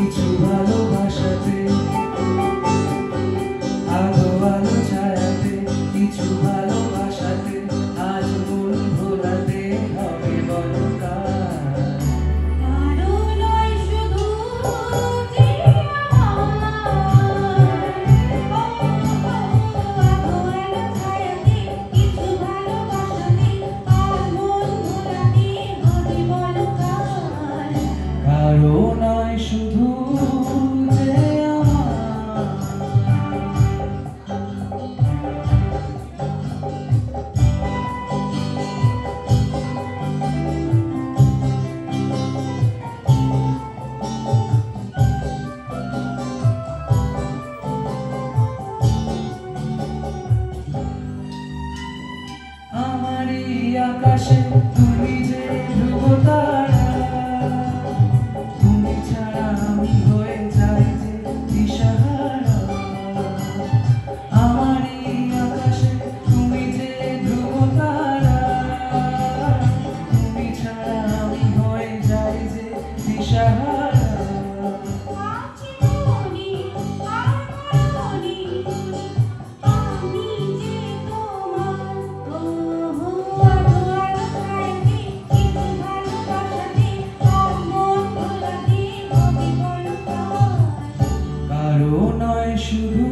কিছু ভালোবাসাতে, আলো আলো ছায়াতে, কিছু ভালোবাসাতে আজ মন ভোলাতে হবে বড় কাজ। আরো নয় শুধু যে কারো নয় শুধু যে আমারই আকাশে তুমি যে ধ্রুব তারা, তুমি ছাড়া আমি হয়ে যাই যে দিশাহারা। আমারই আকাশে তুমি যে ধ্রুব তারা, তুমি ছাড়া আমি হয়ে যাই যে দিশাহারা। কারো নয় শুধু